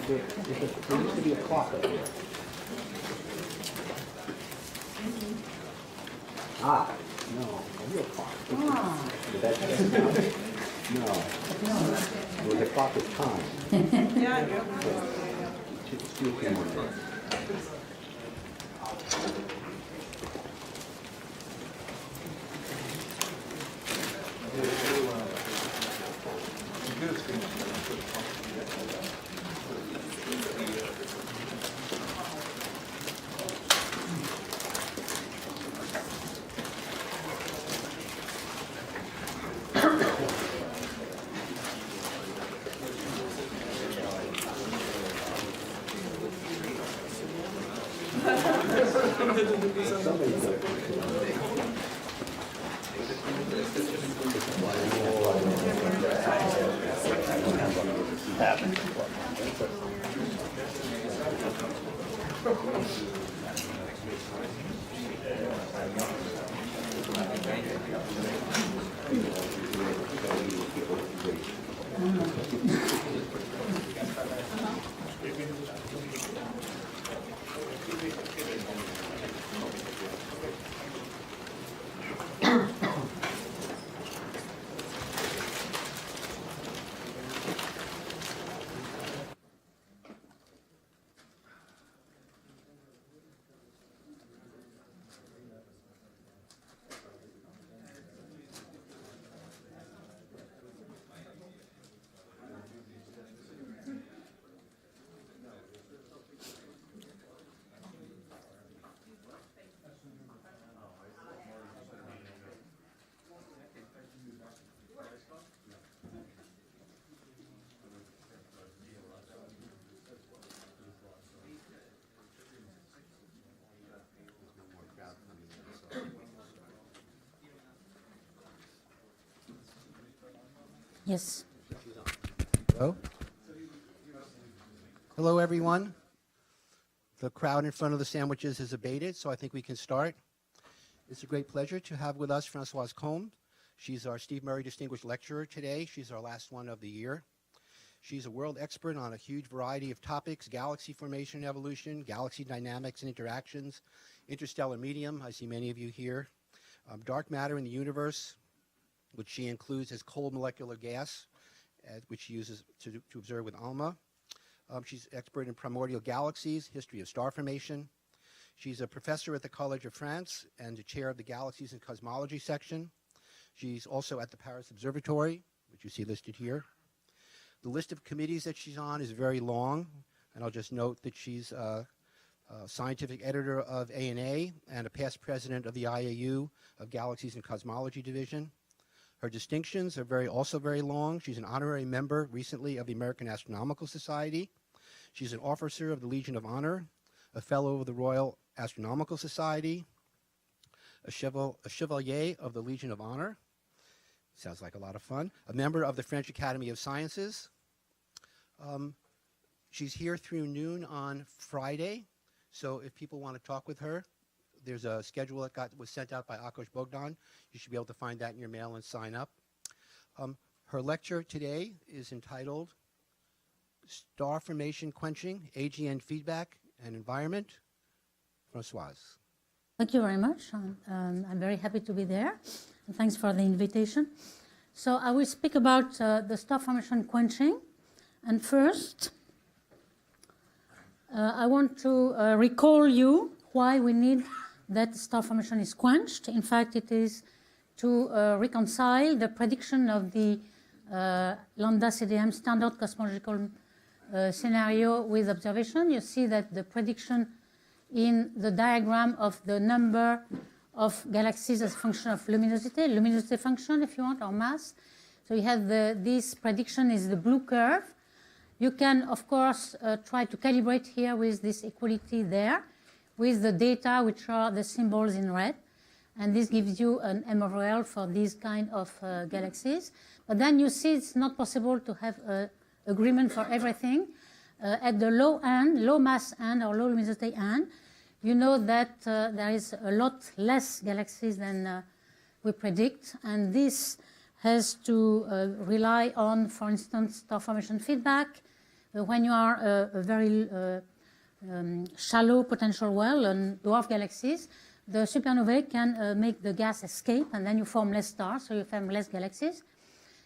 There used to be a clock up here. Ah, no, a real clock. But that's no. It was a clock of time. Yeah. Two came on there. Yes. Hello? Hello, everyone. The crowd in front of the sandwiches has abated, so I think we can start. It's a great pleasure to have with us Francoise Coma. She's our Steve Murray Distinguished Lecturer today. She's our last one of the year. She's a world expert on a huge variety of topics: galaxy formation and evolution, galaxy dynamics and interactions, interstellar medium, I see many of you here, dark matter in the universe, which she includes as cold molecular gas, which she uses to observe with ALMA. She's expert in primordial galaxies, history of star formation. She's a professor at the College of France and the chair of the Galaxies and Cosmology section. She's also at the Paris Observatory, which you see listed here. The list of committees that she's on is very long, and I'll just note that she's a scientific editor of ANA and a past president of the IAU of Galaxies and Cosmology Division. Her distinctions are also very long. She's an honorary member recently of the American Astronomical Society. She's an officer of the Legion of Honor, a fellow of the Royal Astronomical Society, a chevalier of the Legion of Honor. Sounds like a lot of fun. A member of the French Academy of Sciences. She's here through noon on Friday, so if people want to talk with her, there's a schedule that was sent out by Akos Bogdan. You should be able to find that in your mail and sign up. Her lecture today is entitled Star Formation Quenching, AGN Feedback and Environment. Francoise. Thank you very much. I'm very happy to be there. And thanks for the invitation. So I will speak about the star formation quenching. And first, I want to recall you why we need that star formation is quenched. In fact, it is to reconcile the prediction of the lambda CDM standard cosmological scenario with observation. You see that the prediction in the diagram of the number of galaxies as a function of luminosity function, if you want, or mass. So you have this prediction is the blue curve. You can, of course, try to calibrate here with this equality there, with the data, which are the symbols in red. And this gives you an MRL for these kind of galaxies. But then you see it's not possible to have agreement for everything. At the low end, low mass end or low luminosity end, you know that there is a lot less galaxies than we predict. And this has to rely on, for instance, star formation feedback, when you are a very shallow potential well on dwarf galaxies, the supernovae can make the gas escape, and then you form less stars, so you form less galaxies.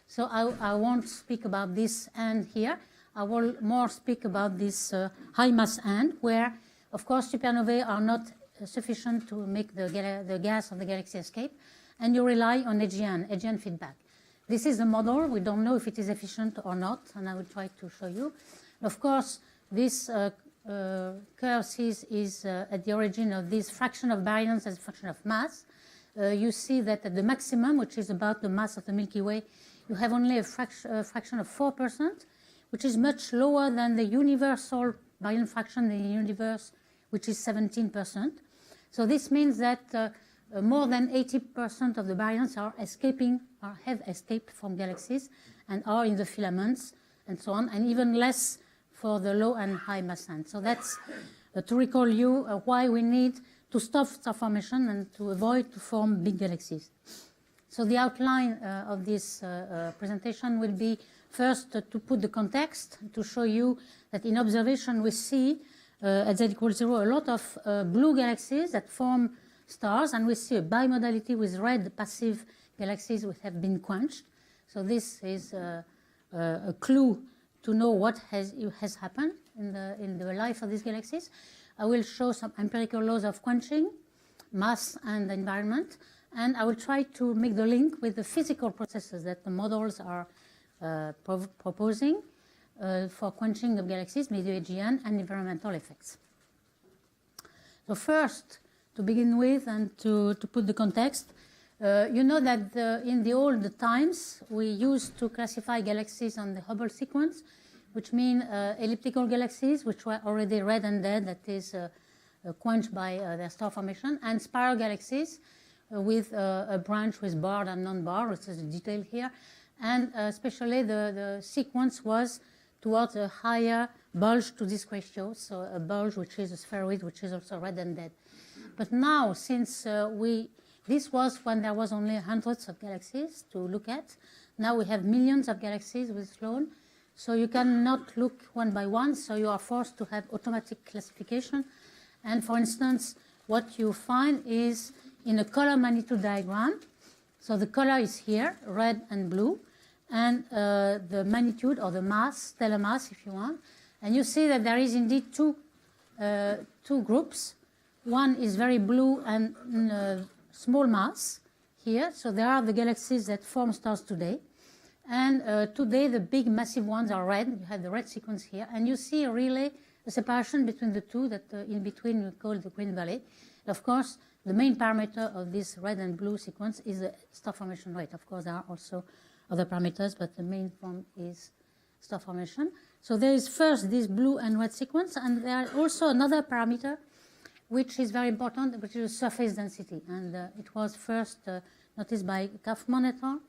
So I won't speak about this end here. I will more speak about this high mass end, where, of course, supernovae are not sufficient to make the gas of the galaxy escape, and you rely on AGN feedback. This is a model. We don't know if it is efficient or not, and I will try to show you. Of course, this curve is at the origin of this fraction of baryons as a function of mass. You see that at the maximum, which is about the mass of the Milky Way, you have only a fraction of 4%, which is much lower than the universal baryon fraction in the universe, which is 17%. So this means that more than 80% of the baryons are escaping, or have escaped from galaxies, and are in the filaments, and so on, and even less for the low and high mass end. So that's to recall you why we need to stop star formation and to avoid to form big galaxies. So the outline of this presentation will be first to put the context, to show you that in observation we see at z equals 0 a lot of blue galaxies that form stars, and we see a bimodality with red passive galaxies which have been quenched. So this is a clue to know what has happened in the life of these galaxies. I will show some empirical laws of quenching, mass and environment, and I will try to make the link with the physical processes that the models are proposing for quenching of galaxies, medio AGN, and environmental effects. So first, to begin with and to put the context, you know that in the old times we used to classify galaxies on the Hubble sequence, which mean elliptical galaxies, which were already red and dead, that is quenched by their star formation, and spiral galaxies with a branch with barred and non-barred, which is a detail here. And especially the sequence was towards a higher bulge to disk ratio, so a bulge which is a spheroid, which is also red and dead. But now, since this was when there was only hundreds of galaxies to look at, now we have millions of galaxies with Sloan, so you cannot look one by one, so you are forced to have automatic classification. And for instance, what you find is in a color magnitude diagram, so the color is here, red and blue, and the magnitude or the mass, stellar mass if you want, and you see that there is indeed two groups. One is very blue and small mass here, so there are the galaxies that form stars today, and today the big massive ones are red. You have the red sequence here, and you see really a separation between the two that in between we call the green valley. Of course, the main parameter of this red and blue sequence is the star formation rate. Of course, there are also other parameters, but the main one is star formation. So there is first this blue and red sequence, and there is also another parameter which is very important, which is surface density. And it was first noticed by Kaufman et al.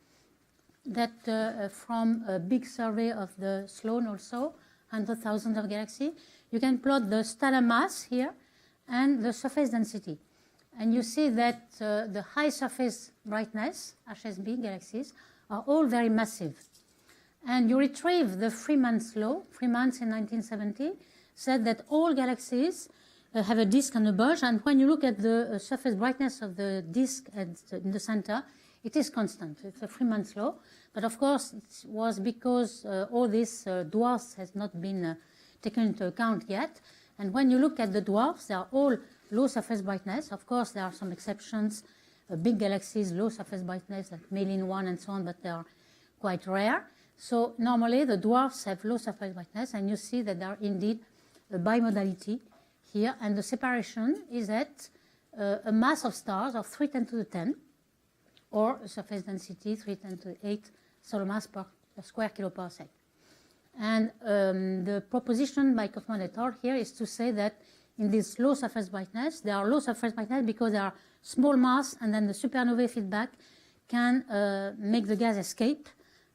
That from a big survey of the Sloan also, 100,000 of galaxies, you can plot the stellar mass here and the surface density. And you see that the high surface brightness, HSB galaxies, are all very massive. And you retrieve the Freeman's law. Freeman's in 1970 said that all galaxies have a disk and a bulge, and when you look at the surface brightness of the disk in the center, it is constant. It's a Freeman's law. But of course, it was because all these dwarfs has not been taken into account yet. And when you look at the dwarfs, they are all low surface brightness. Of course, there are some exceptions. Big galaxies, low surface brightness, like Malin 1 and so on, but they are quite rare. So normally, the dwarfs have low surface brightness, and you see that there are indeed a bimodality here. And the separation is at a mass of stars of 3 × 10 to the 10, or a surface density 3 × 10 to the 8 solar mass per square kiloparsec. And the proposition by Kaufman et al. Here is to say that in this low surface brightness, they are low surface brightness because they are small mass, and then the supernovae feedback can make the gas escape,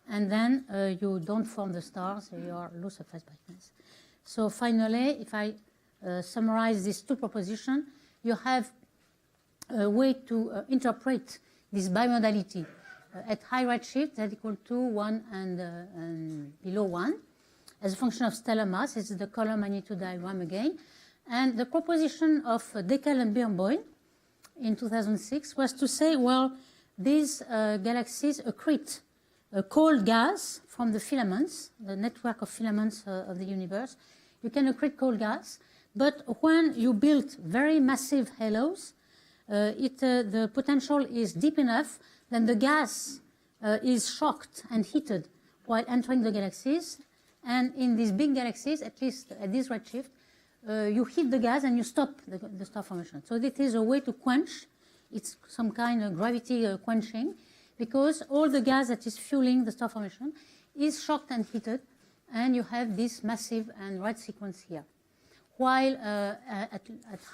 and then you don't form the stars, so you are low surface brightness. So finally, if I summarize these two propositions, you have a way to interpret this bimodality at high redshift, z equal to 1 and below 1. as a function of stellar mass. It's the color magnitude diagram again. And the proposition of Deckel and Birnbaum in 2006 was to say, well, these galaxies accrete a cold gas from the filaments, the network of filaments of the universe. You can accrete cold gas, but when you build very massive halos, the potential is deep enough that the gas is shocked and heated while entering the galaxies. And in these big galaxies, at least at this redshift, you heat the gas and you stop the star formation. So this is a way to quench. It's some kind of gravity quenching, because all the gas that is fueling the star formation is shocked and heated, and you have this massive and red sequence here. While at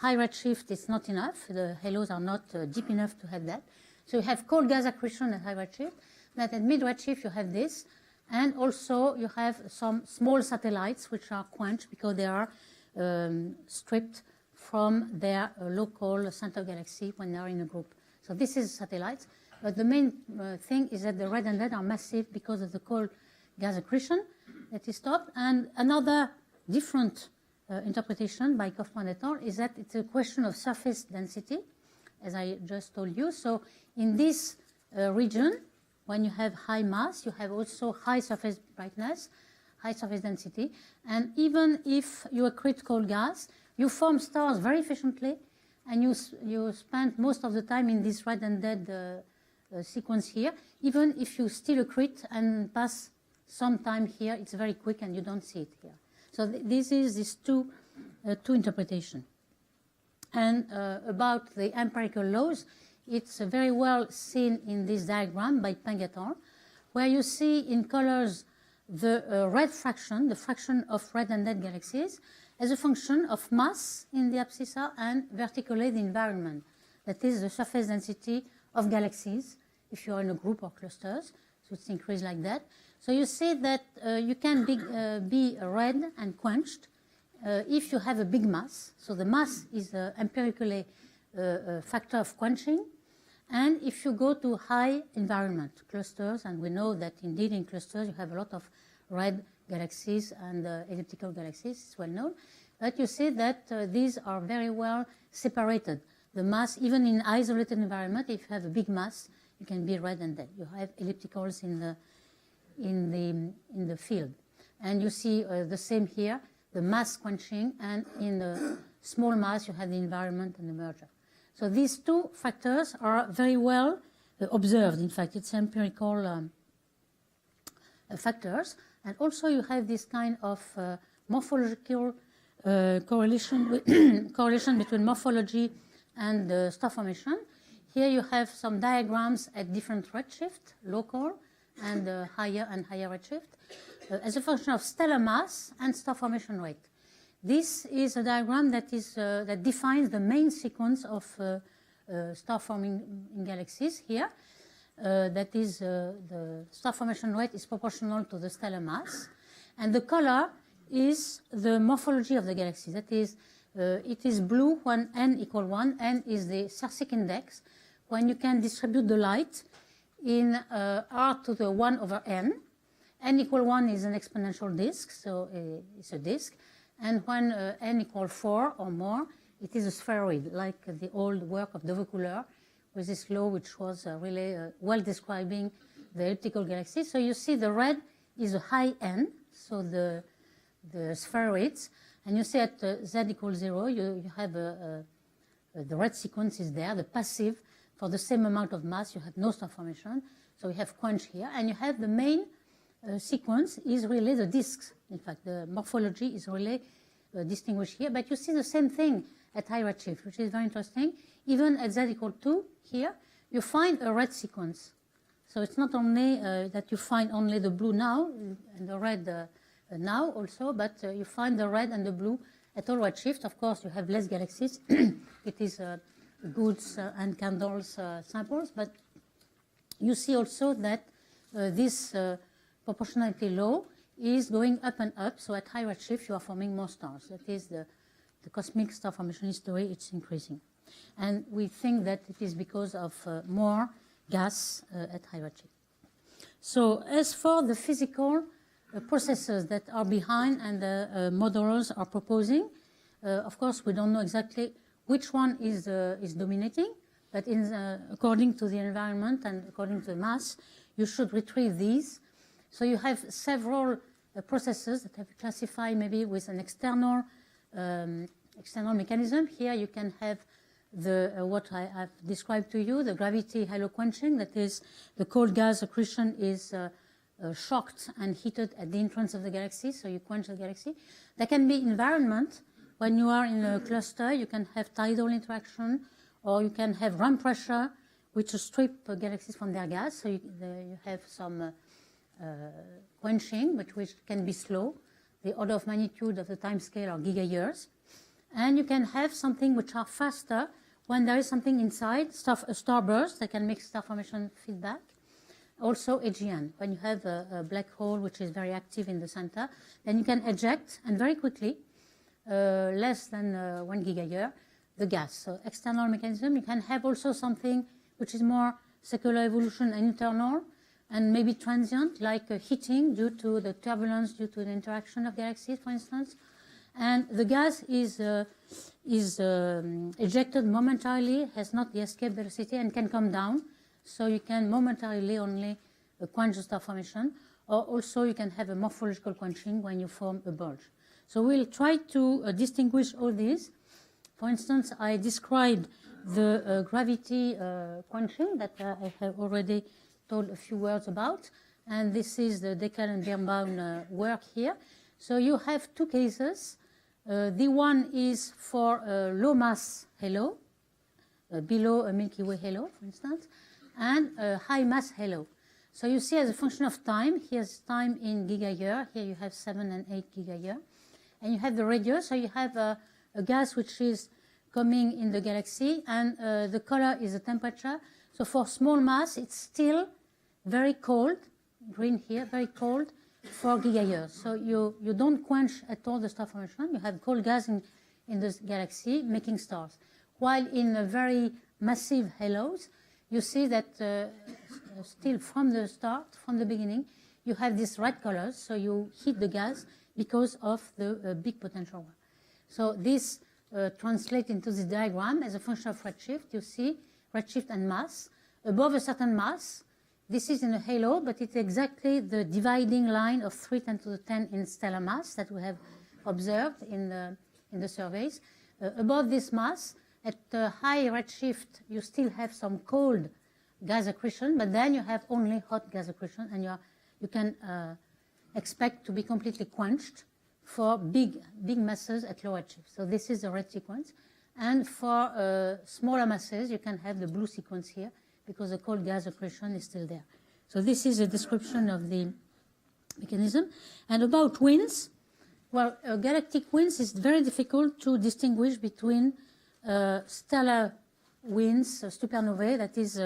high redshift it's not enough, the halos are not deep enough to have that. So you have cold gas accretion at high redshift, but at mid redshift you have this, and also you have some small satellites which are quenched because they are stripped from their local center galaxy when they are in a group. So this is satellites, but the main thing is that the red and red are massive because of the cold gas accretion that is stopped. And another different interpretation by Kaufman et al. Is that it's a question of surface density, as I just told you. So in this region, when you have high mass, you have also high surface brightness, high surface density. And even if you accrete cold gas, you form stars very efficiently, and you spend most of the time in this red and red sequence here. Even if you still accrete and pass some time here, it's very quick and you don't see it here. So this is these two interpretations. And about the empirical laws, it's very well seen in this diagram by Peng et al., where you see in colors the red fraction, the fraction of red and dead galaxies, as a function of mass in the abscissa and vertically the environment. That is the surface density of galaxies, if you're in a group or clusters. So it's increased like that. So you see that you can be red and quenched if you have a big mass. So the mass is empirically a factor of quenching. And if you go to high environment clusters, and we know that indeed in clusters you have a lot of red galaxies and elliptical galaxies, it's well known. But you see that these are very well separated. The mass, even in isolated environment, if you have a big mass, you can be red and dead. You have ellipticals in the field. And you see the same here, the mass quenching, and in the small mass you have the environment and the merger. So these two factors are very well observed. In fact, it's empirical factors. And also you have this kind of morphological correlation between morphology and star formation. Here you have some diagrams at different redshift, local and higher redshift, as a function of stellar mass and star formation rate. This is a diagram that defines the main sequence of star forming in galaxies here. That is, the star formation rate is proportional to the stellar mass, and the color is the morphology of the galaxy. That is, it is blue when n equal 1. N is the Sersic index, when you can distribute the light in r to the 1 over n. N equal 1 is an exponential disk, so it's a disk. And when n equal 4 or more, it is a spheroid, like the old work of de Vaucouleurs, with this law which was really well describing the elliptical galaxy. So you see the red is a high n, so the spheroids. And you see at z equals 0, you have the red sequence is there, the passive. For the same amount of mass, you have no star formation. So we have quench here. And you have the main sequence is really the disks. In fact, the morphology is really distinguished here. But you see the same thing at high redshift, which is very interesting. Even at z equal 2 here, you find a red sequence. So it's not only that you find only the blue now and the red now also, but you find the red and the blue at all redshift. Of course, you have less galaxies. It is goods and candles samples, but you see also that this proportionality law is going up and up. So at high redshift, you are forming more stars. That is the cosmic star formation history, it's increasing. And we think that it is because of more gas at high redshift. So as for the physical processes that are behind and the modelers are proposing. Of course, we don't know exactly which one is dominating, but according to the environment and according to the mass, you should retrieve these. So you have several processes that have been classified maybe with an external mechanism. Here you can have what I have described to you, the gravity halo quenching, that is the cold gas accretion is shocked and heated at the entrance of the galaxy, so you quench the galaxy. There can be environment. When you are in a cluster, you can have tidal interaction, or you can have ramp pressure, which strip galaxies from their gas, so you have some quenching, but which can be slow. The order of magnitude of the time scale are gigayears. And you can have something which are faster when there is something inside, a starburst that can make star formation feedback. Also AGN, when you have a black hole which is very active in the center, then you can eject, and very quickly, less than 1 gigayear, the gas. So external mechanism. You can have also something which is more secular evolution and internal, and maybe transient, like heating due to the turbulence, due to the interaction of galaxies, for instance. And the gas is ejected momentarily, has not the escape velocity, and can come down. So you can momentarily only quench the star formation, or also you can have a morphological quenching when you form a bulge. So we'll try to distinguish all these. For instance, I described the gravity quenching that I have already told a few words about, and this is the Deckel and Birnbaum work here. So you have two cases. The one is for a low mass halo, below a Milky Way halo, for instance, and a high mass halo. So you see as a function of time, here's time in gigayear, here you have 7 and 8 gigayear, and you have the radius, so you have a gas which is coming in the galaxy, and the color is the temperature. So for small mass, it's still very cold, green here, very cold, 4 gigayears. So you don't quench at all the star formation. You have cold gas in the galaxy making stars. While in very massive halos, you see that still from the start, from the beginning, you have these red colors. So you heat the gas because of the big potential one. So this translates into this diagram as a function of redshift. You see redshift and mass. Above a certain mass, this is in a halo, but it's exactly the dividing line of 3 × 10⁻⁻⁻ in stellar mass that we have observed in the surveys. Above this mass, at high redshift, you still have some cold gas accretion, but then you have only hot gas accretion, and you can expect to be completely quenched for big masses at low redshift. So this is the red sequence. And for smaller masses, you can have the blue sequence here, because the cold gas accretion is still there. So this is a description of the mechanism. And about winds, well, galactic winds is very difficult to distinguish between stellar winds, supernovae, that is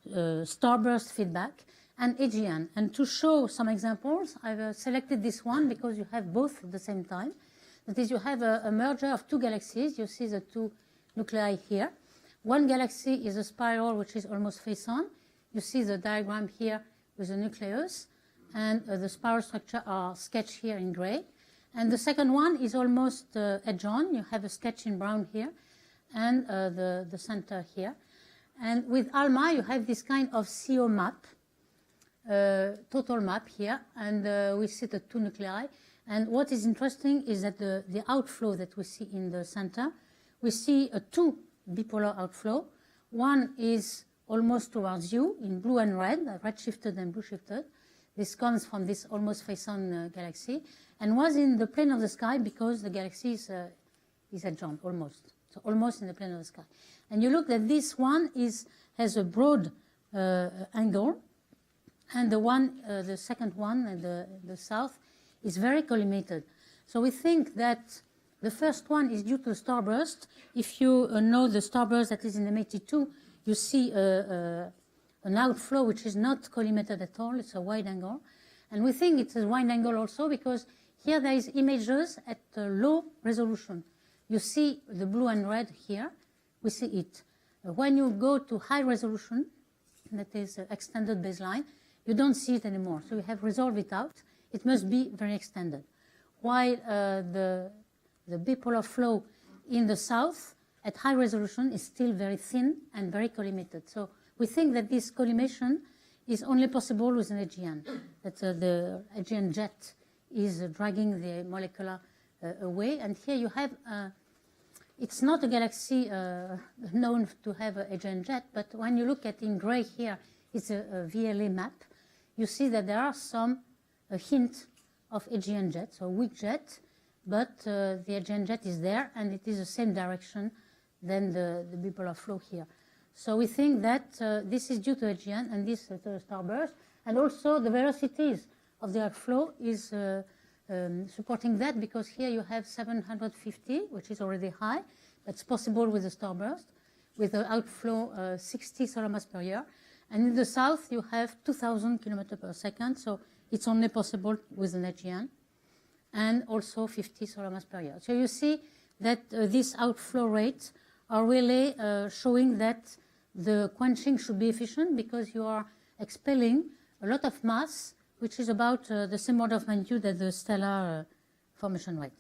starburst feedback, and AGN. And to show some examples, I've selected this one because you have both at the same time. That is, you have a merger of two galaxies. You see the two nuclei here. One galaxy is a spiral which is almost face-on. You see the diagram here with the nucleus, and the spiral structure are sketched here in gray. And the second one is almost edge-on. You have a sketch in brown here, and the center here. And with ALMA, you have this kind of CO map, total map here, and we see the two nuclei. And what is interesting is that the outflow that we see in the center, we see two bipolar outflow. One is almost towards you in blue and red, red-shifted and blue-shifted. This comes from this almost face-on galaxy, and was in the plane of the sky because the galaxy is adjoint, almost. So almost in the plane of the sky. And you look that this one has a broad angle, and the second one, in the south, is very collimated. So we think that the first one is due to starburst. If you know the starburst that is in M82, you see an outflow which is not collimated at all. It's a wide angle. And we think it's a wide angle also because here there is images at low resolution. You see the blue and red here. We see it. When you go to high resolution, that is extended baseline, you don't see it anymore. So we have resolved it out. it must be very extended. While the bipolar flow in the south at high resolution is still very thin and very collimated. So we think that this collimation is only possible with an AGN, that the AGN jet is dragging the molecular away. And here you have, it's not a galaxy known to have an AGN jet, but when you look at in gray here, it's a VLA map. You see that there are a hint of AGN jet, so a weak jet, but the AGN jet is there, and it is the same direction than the bipolar flow here. So we think that this is due to AGN and this to the starburst, and also the velocities of the outflow is supporting that, because here you have 750, which is already high. That's possible with the starburst, with the outflow 60 solar mass per year. And in the south, you have 2,000 kilometers per second, so it's only possible with an AGN, and also 50 solar mass per year. So you see that these outflow rates are really showing that the quenching should be efficient, because you are expelling a lot of mass, which is about the same order of magnitude as the stellar formation rate.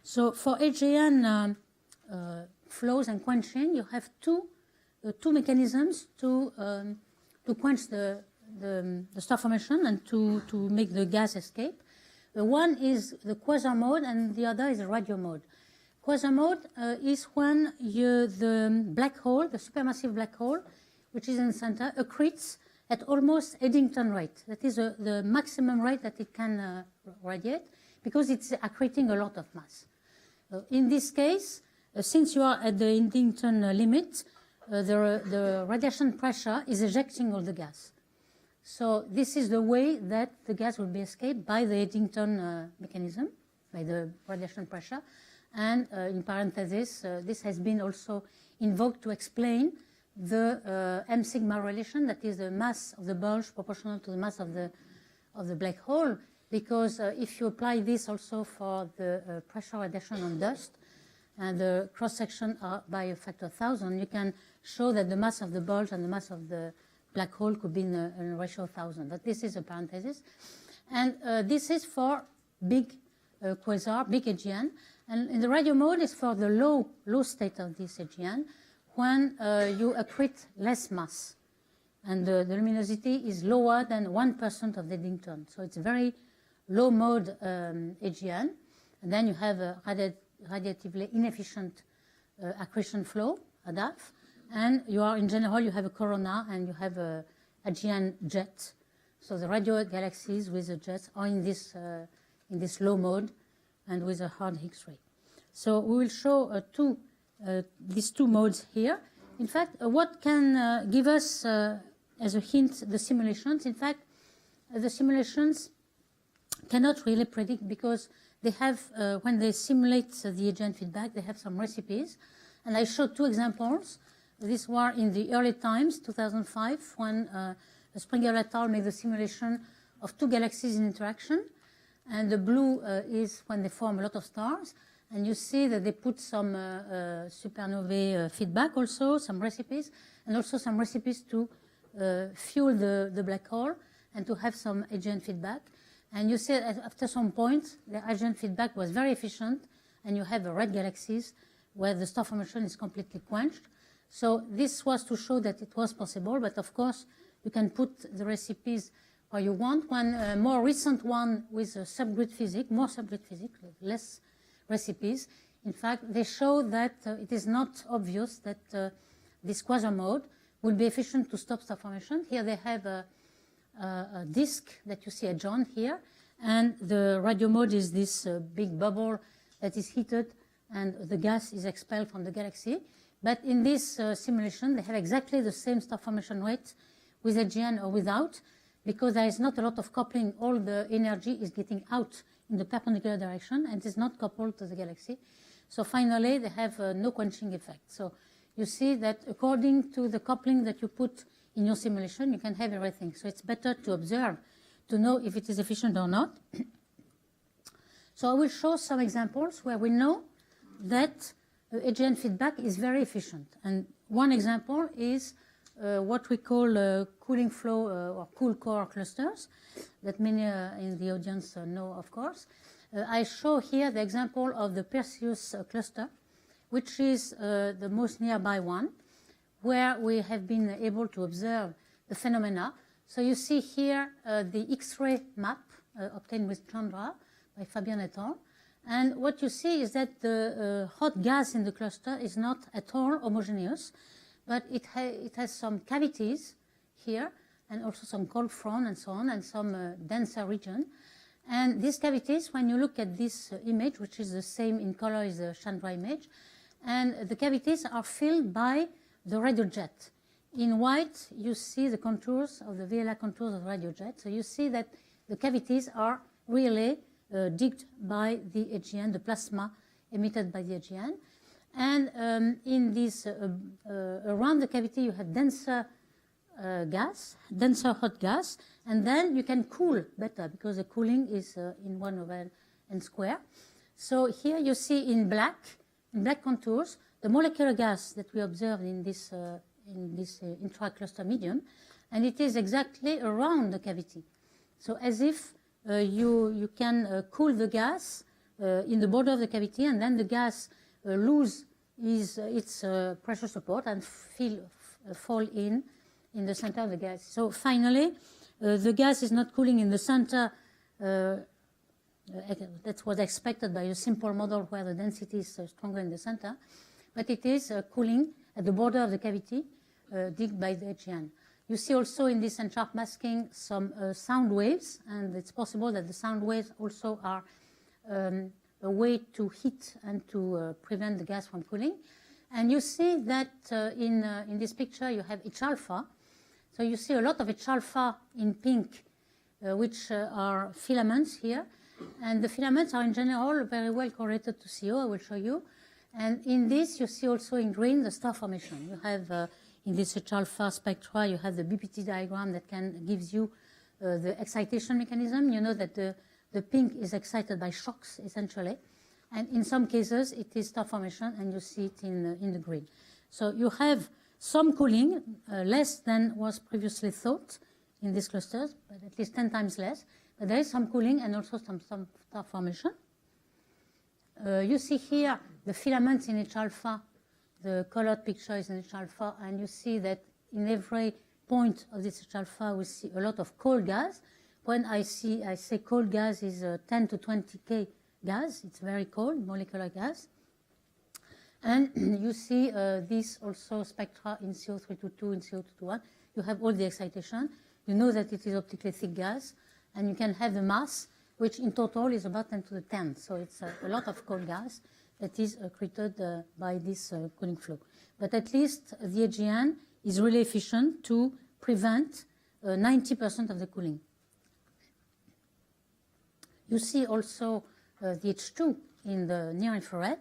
So for AGN flows and quenching, you have two mechanisms to quench the star formation and to make the gas escape. The one is the quasar mode, and the other is the radio mode. Quasar mode is when the black hole, the supermassive black hole, which is in the center, accretes at almost Eddington rate. That is the maximum rate that it can radiate, because it's accreting a lot of mass. In this case, since you are at the Eddington limit, the radiation pressure is ejecting all the gas. So this is the way that the gas will be escaped by the Eddington mechanism, by the radiation pressure. And in parentheses, this has been also invoked to explain the M sigma relation, that is the mass of the bulge proportional to the mass of the black hole, because if you apply this also for the pressure radiation on dust, and the cross-section are by a factor of 1,000, you can show that the mass of the bulge and the mass of the black hole could be in a ratio of 1,000. But this is a parenthesis. And this is for big quasar, big AGN. And in the radio mode is for the low state of this AGN, when you accrete less mass. And the luminosity is lower than 1% of the Eddington. So it's a very low mode AGN. And then you have a radiatively inefficient accretion flow, ADAF. And you are, in general, you have a corona and you have a AGN jet. So the radio galaxies with the jets are in this low mode and with a hard X-ray. So we will show these two modes here. In fact, what can give us as a hint the simulations? In fact, the simulations cannot really predict, because they have, when they simulate the AGN feedback, they have some recipes. And I showed two examples. These were in the early times, 2005, when Strangulation et al. Made the simulation of two galaxies in interaction. And the blue is when they form a lot of stars. And you see that they put some supernovae feedback also, some recipes, and also some recipes to fuel the black hole and to have some AGN feedback. And you see that after some point, the AGN feedback was very efficient, and you have the red galaxies where the star formation is completely quenched. So this was to show that it was possible, but of course, you can put the recipes where you want. One more recent one with subgrid physics, more subgrid physics, less recipes. In fact, they show that it is not obvious that this quasar mode will be efficient to stop star formation. Here they have a disk that you see a John here, and the radio mode is this big bubble that is heated and the gas is expelled from the galaxy. But in this simulation, they have exactly the same star formation rate with AGN or without, because there is not a lot of coupling. All the energy is getting out in the perpendicular direction and is not coupled to the galaxy. So finally, they have no quenching effect. So you see that according to the coupling that you put in your simulation, you can have everything. So it's better to observe to know if it is efficient or not. So I will show some examples where we know that AGN feedback is very efficient. And one example is what we call cooling flow or cool core clusters that many in the audience know, of course. I show here the example of the Perseus cluster, which is the most nearby one, where we have been able to observe the phenomena. So you see here the X-ray map obtained with Chandra by Fabian et al. And what you see is that the hot gas in the cluster is not at all homogeneous, but it has some cavities here, and also some cold front and so on, and some denser region. And these cavities, when you look at this image, which is the same in color as the Chandra image, and the cavities are filled by the radio jet. In white, you see the contours of the VLA contours of radio jet. So you see that the cavities are really digged by the AGN, the plasma emitted by the AGN. And in this, around the cavity, you have denser gas, denser hot gas, and then you can cool better because the cooling is in 1 over n square. So here you see in black contours, the molecular gas that we observed in this intra-cluster medium, and it is exactly around the cavity. So as if you can cool the gas in the border of the cavity, and then the gas lose its pressure support and fall in the center of the gas. So finally, the gas is not cooling in the center. That's what expected by a simple model where the density is stronger in the center, but it is cooling at the border of the cavity digged by the AGN. You see also in this sharp masking some sound waves, and it's possible that the sound waves also are a way to heat and to prevent the gas from cooling. And you see that in this picture you have H alpha. So you see a lot of H alpha in pink, which are filaments here. And the filaments are in general very well correlated to CO, I will show you. And in this you see also in green the star formation. You have in this H alpha spectra, you have the BPT diagram that gives you the excitation mechanism. You know that the pink is excited by shocks, essentially. And in some cases, it is star formation, and you see it in the green. So you have some cooling, less than was previously thought in these clusters, but at least 10 times less. But there is some cooling and also some star formation. You see here the filaments in H alpha. The colored picture is in H alpha, and you see that in every point of this H alpha, we see a lot of cold gas. When I say cold gas is 10 to 20 K gas. It's very cold, molecular gas. And you see this also spectra in CO322, in CO221. You have all the excitation. You know that it is optically thick gas, and you can have the mass, which in total is about 10 to the 10. So it's a lot of cold gas that is created by this cooling flow. But at least the AGN is really efficient to prevent 90% of the cooling. You see also the H2 in the near infrared.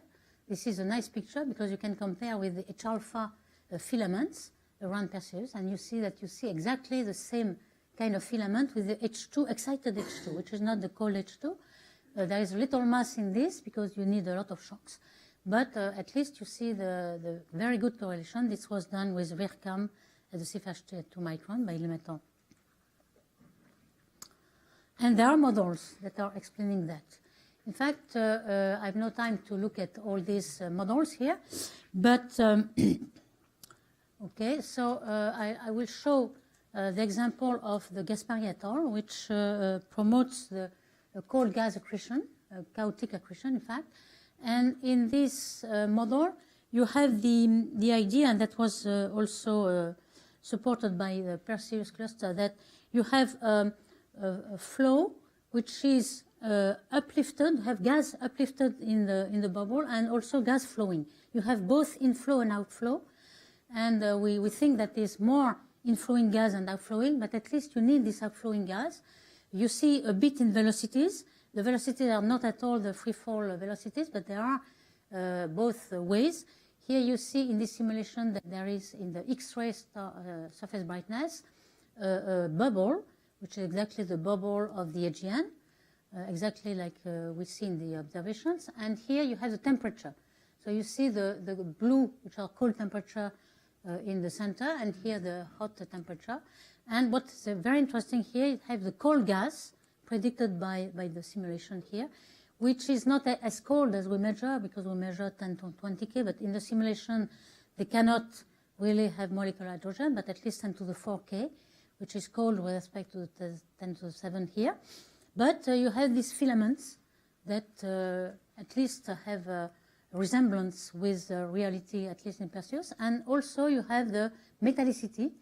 This is a nice picture because you can compare with the H alpha filaments around Perseus, and you see exactly the same kind of filament with the H2, excited H2, which is not the cold H2. There is little mass in this because you need a lot of shocks, but at least you see the very good correlation. This was done with VIRCAM at the CFHT at 2 micron by Limeton. And there are models that are explaining that. In fact, I have no time to look at all these models here, but okay, so I will show the example of the Gaspari et al., which promotes the cold gas accretion, chaotic accretion, in fact. And in this model, you have the idea, and that was also supported by the Perseus cluster, that you have a flow which is uplifted, have gas uplifted in the bubble, and also gas flowing. You have both inflow and outflow, and we think that there's more inflowing gas and outflowing, but at least you need this outflowing gas. You see a bit in velocities. The velocities are not at all the free fall velocities, but there are both ways. Here you see in this simulation that there is in the X-ray surface brightness a bubble, which is exactly the bubble of the AGN, exactly like we see in the observations. And here you have the temperature. So you see the blue, which are cold temperature in the center, and here the hot temperature. And what's very interesting here, you have the cold gas predicted by the simulation here, which is not as cold as we measure, because we measure 10 to 20 K, but in the simulation they cannot really have molecular hydrogen, but at least 10 to the 4 K, which is cold with respect to the 10 to the 7 here. But you have these filaments that at least have a resemblance with reality, at least in Perseus. And also you have the metallicity,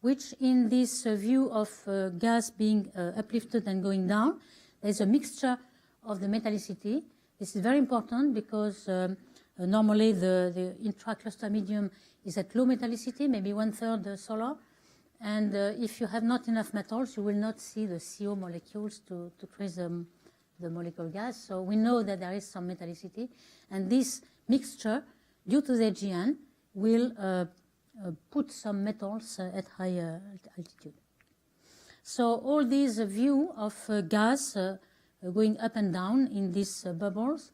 which in this view of gas being uplifted and going down, there's a mixture of the metallicity. This is very important because normally the intra-cluster medium is at low metallicity, maybe 1/3 solar. And if you have not enough metals, you will not see the CO molecules to trace the molecular gas. So we know that there is some metallicity. And this mixture, due to the AGN, will put some metals at high altitude. So all these view of gas going up and down in these bubbles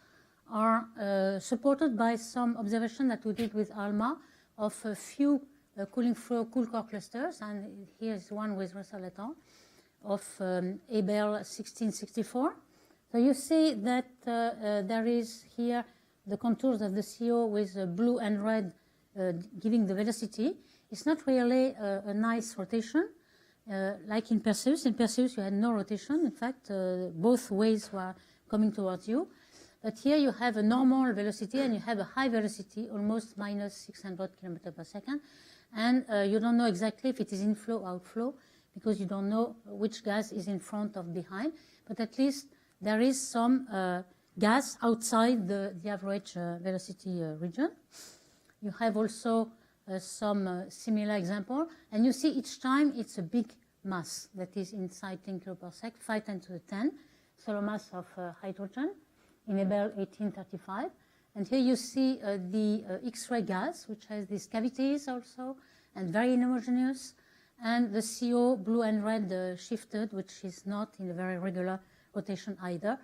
are supported by some observation that we did with ALMA of a few cooling flow cool core clusters, and here is one with Russell et al. Of Abel 1664. So you see that there is here the contours of the CO with blue and red giving the velocity. It's not really a nice rotation like in Perseus. In Perseus you had no rotation. In fact, both waves were coming towards you. But here you have a normal velocity and you have a high velocity, almost minus 600 km per second. And you don't know exactly if it is inflow or outflow, because you don't know which gas is in front or behind. But at least there is some gas outside the average velocity region. You have also some similar example. And you see each time it's a big mass that is inside 10 kilo per sec, 5 10 to the 10, solar mass of hydrogen in Abel 1835. And here you see the X-ray gas, which has these cavities also, and very inhomogeneous, and the CO blue and red shifted, which is not in a very regular rotation either,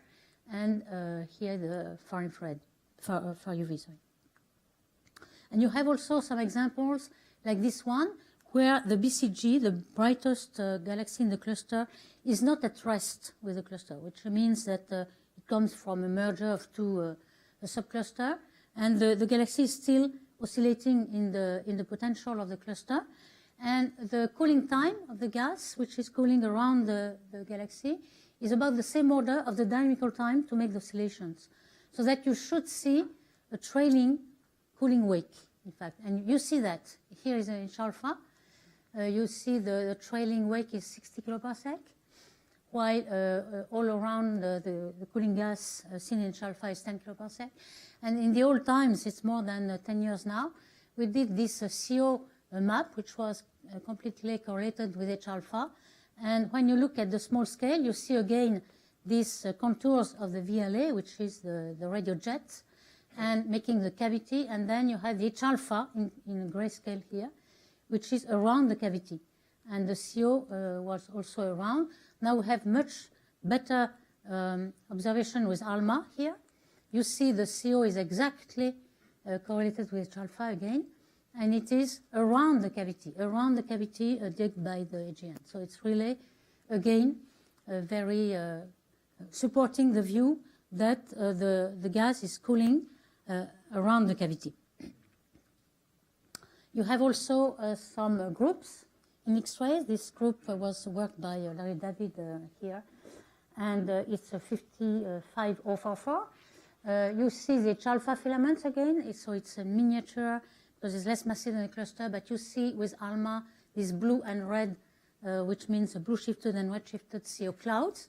and here the far infrared, far UV, sorry. And you have also some examples like this one, where the BCG, the brightest galaxy in the cluster, is not at rest with the cluster, which means that it comes from a merger of two a subcluster, and the galaxy is still oscillating in the potential of the cluster, and the cooling time of the gas, which is cooling around the galaxy, is about the same order of the dynamical time to make the oscillations, so that you should see a trailing cooling wake, in fact. And you see that here is in alpha. You see the trailing wake is 60 kPa, while all around the cooling gas seen in alpha is 10 kPa. And in the old times, it's more than 10 years now, we did this CO map, which was completely correlated with H alpha. And when you look at the small scale, you see again these contours of the VLA, which is the radio jet, and making the cavity. And then you have the H alpha in grayscale here, which is around the cavity. And the CO was also around. Now we have much better observation with ALMA here. You see the CO is exactly correlated with H alpha again, and it is around the cavity dug by the AGN. So it's really, again, very supporting the view that the gas is cooling around the cavity. You have also some groups in X-rays. This group was worked by Larry David here, and it's a 55044. You see the H alpha filaments again, so it's a miniature because it's less massive than the cluster, but you see with ALMA this blue and red, which means blue shifted and red shifted CO clouds.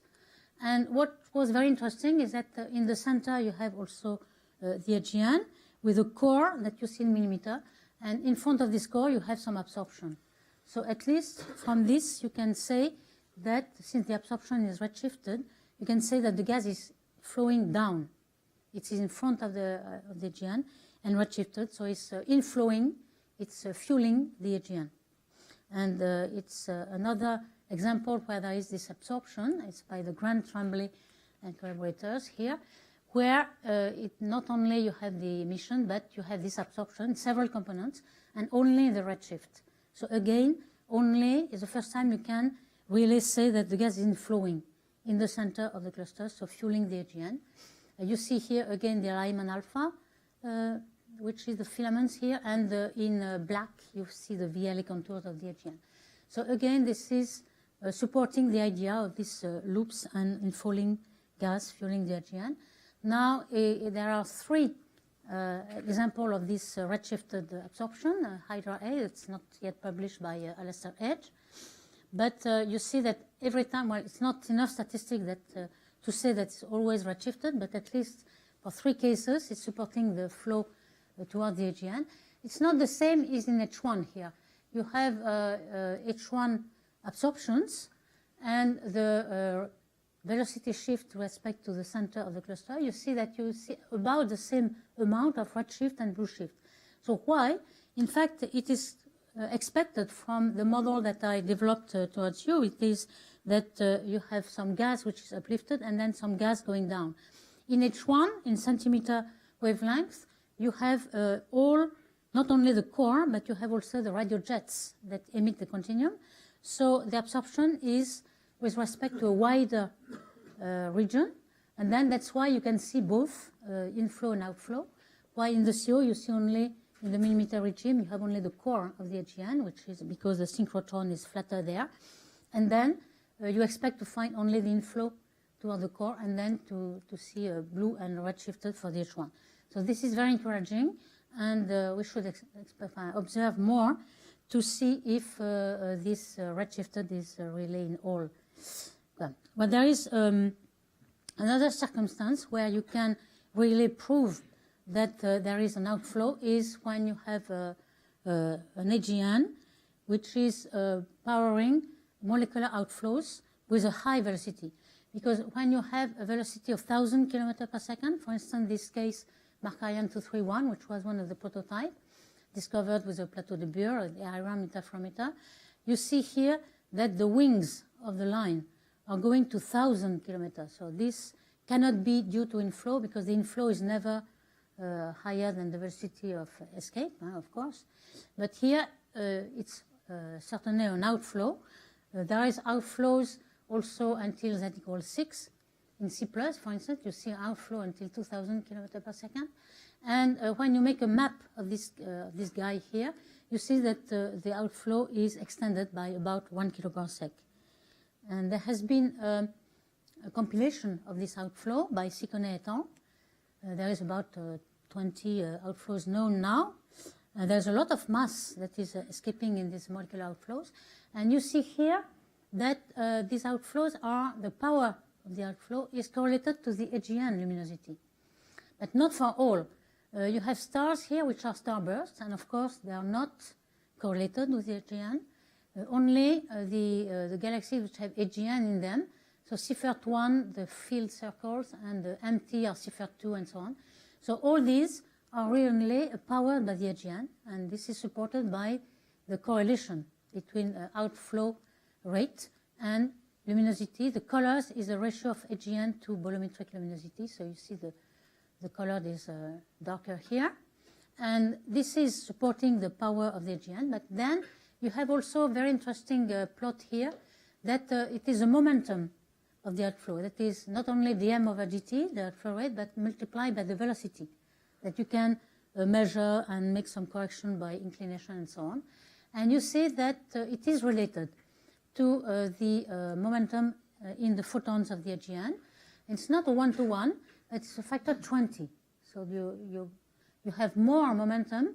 And what was very interesting is that in the center you have also the AGN with a core that you see in millimeter, and in front of this core you have some absorption. So at least from this you can say that since the absorption is redshifted, you can say that the gas is flowing down. It is in front of the AGN and redshifted, so it's inflowing, it's fueling the AGN. And it's another example where there is this absorption. It's by the Grant Tremblay and collaborators here, where it not only you have the emission, but you have this absorption, several components, and only the redshift. So again, only is the first time you can really say that the gas isn't flowing in the center of the cluster, so fueling the AGN. You see here again the alignment alpha, which is the filaments here, and in black you see the VLA contours of the AGN. So again, this is supporting the idea of these loops and infalling gas fueling the AGN. Now there are three examples of this redshifted absorption. Hydra A, it's not yet published by Alastair Edge. But you see that every time, well, it's not enough statistic that to say that it's always redshifted, but at least for three cases, it's supporting the flow toward the AGN. It's not the same as in H1 here. You have H1 absorptions, and the velocity shift with respect to the center of the cluster, you see that you see about the same amount of redshift and blue shift. So why? In fact, it is expected from the model that I developed towards you. It is that you have some gas which is uplifted and then some gas going down. In H1, in centimeter wavelength, you have all, not only the core, but you have also the radio jets that emit the continuum. So the absorption is with respect to a wider region, and then that's why you can see both inflow and outflow. While in the CO, you see only in the millimeter regime, you have only the core of the AGN, which is because the synchrotron is flatter there. And then you expect to find only the inflow toward the core, and then to see blue and red shifted for the H1. So this is very encouraging, and we should observe more to see if this red shifted is really in all. But there is another circumstance where you can really prove that there is an outflow is when you have an AGN which is powering molecular outflows with a high velocity. Because when you have a velocity of 1,000 km per second, for instance, this case, Markarian 231, which was one of the prototypes discovered with a plateau de Bure, the IRAM interferometer, you see here that the wings of the line are going to 1,000 kilometers. So this cannot be due to inflow, because the inflow is never higher than the velocity of escape, of course. But here it's certainly an outflow. There is outflows also until z equals 6. In C+, for instance, you see outflow until 2,000 km per second. And when you make a map of this guy here, you see that the outflow is extended by about 1 kPa. And there has been a compilation of this outflow by Ciccone et al. There is about 20 outflows known now. There's a lot of mass that is escaping in these molecular outflows. And you see here that these outflows are, the power of the outflow is correlated to the AGN luminosity. But not for all. You have stars here which are starbursts, and of course they are not correlated with the AGN. Only the galaxies which have AGN in them, so Seyfert-1, the field circles, and the empty are Seyfert-2, and so on. So all these are really powered by the AGN, and this is supported by the correlation between outflow rate and luminosity. The colors is the ratio of AGN to bolometric luminosity, so you see the color is darker here. And this is supporting the power of the AGN, but then you have also a very interesting plot here that it is a momentum of the outflow. That is not only the m over gt, the outflow rate, but multiplied by the velocity that you can measure and make some correction by inclination and so on. And you see that it is related to the momentum in the photons of the AGN. It's not a 1-to-1, it's a factor 20. So you have more momentum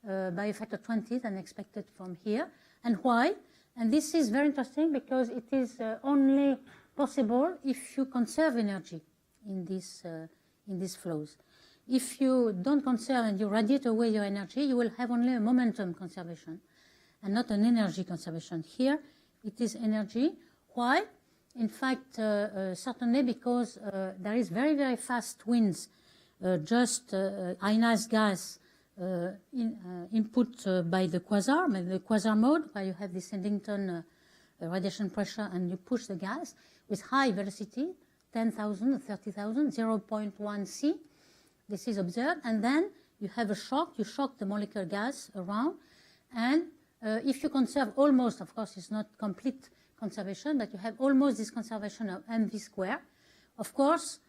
by a factor 20 than expected from here. And why? And this is very interesting because it is only possible if you conserve energy in these flows. If you don't conserve and you radiate away your energy, you will have only a momentum conservation and not an energy conservation. Here, it is energy. Why? In fact, certainly because there is very, very fast winds, just ionized gas input by the quasar mode, where you have this Eddington radiation pressure and you push the gas with high velocity, 10,000 or 30,000, 0.1 C. This is observed, and then you have a shock. You shock the molecular gas around, and if you conserve almost, of course, it's not complete conservation, but you have almost this conservation of mv square. Of course,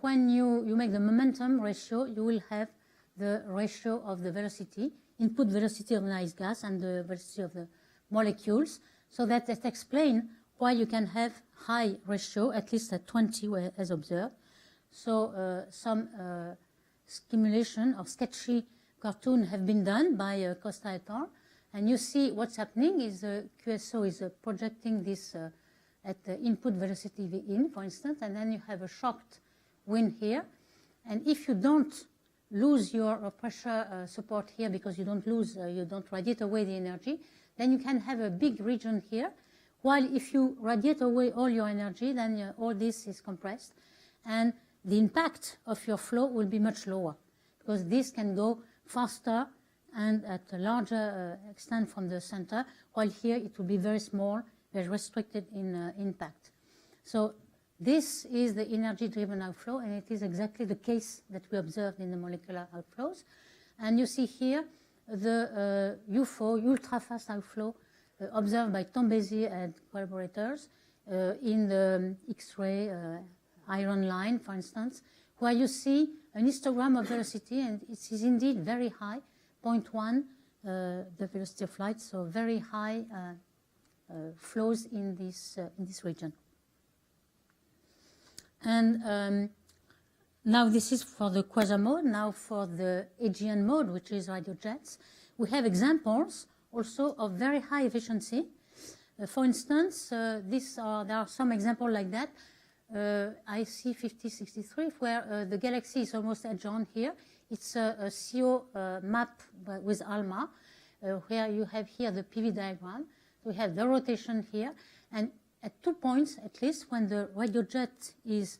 when you make the momentum ratio, you will have the ratio of the velocity, input velocity of the ionized gas and the velocity of the molecules, so that it explains why you can have high ratio, at least at 20 as observed. So some simulation or sketchy cartoon have been done by Costa et al. And you see what's happening is the QSO is projecting this at the input velocity V in, for instance, and then you have a shocked wind here. And if you don't lose your pressure support here because you don't lose, you don't radiate away the energy, then you can have a big region here. While if you radiate away all your energy, then all this is compressed. And the impact of your flow will be much lower because this can go faster and at a larger extent from the center, while here it will be very small, very restricted in impact. So this is the energy-driven outflow, and it is exactly the case that we observed in the molecular outflows. And you see here the UFO, ultra-fast outflow, observed by Tom Bézier and collaborators in the X-ray iron line, for instance, where you see an histogram of velocity, and it is indeed very high, 0.1, the velocity of light, so very high flows in this region. And now this is for the quasar mode. Now for the AGN mode, which is radio jets, we have examples also of very high efficiency. For instance, there are some examples like that. IC 5063, where the galaxy is almost edge-on here. It's a CO map with ALMA, where you have here the PV diagram. We have the rotation here, and at 2 points, at least, when the radio jet is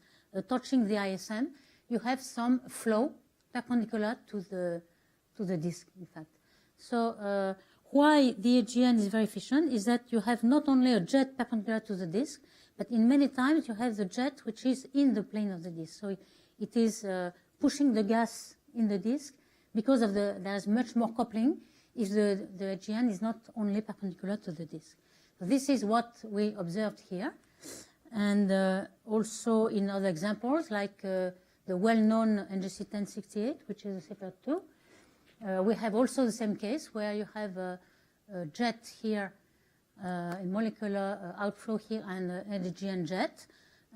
touching the ISM, you have some flow perpendicular to the disk, in fact. So why the AGN is very efficient is that you have not only a jet perpendicular to the disk, but in many times you have the jet which is in the plane of the disk. So it is pushing the gas in the disk because of there's much more coupling if the AGN is not only perpendicular to the disk. So this is what we observed here. And also in other examples, like the well-known NGC 1068, which is a CP2, we have also the same case where you have a jet here, a molecular outflow here, and an AGN jet.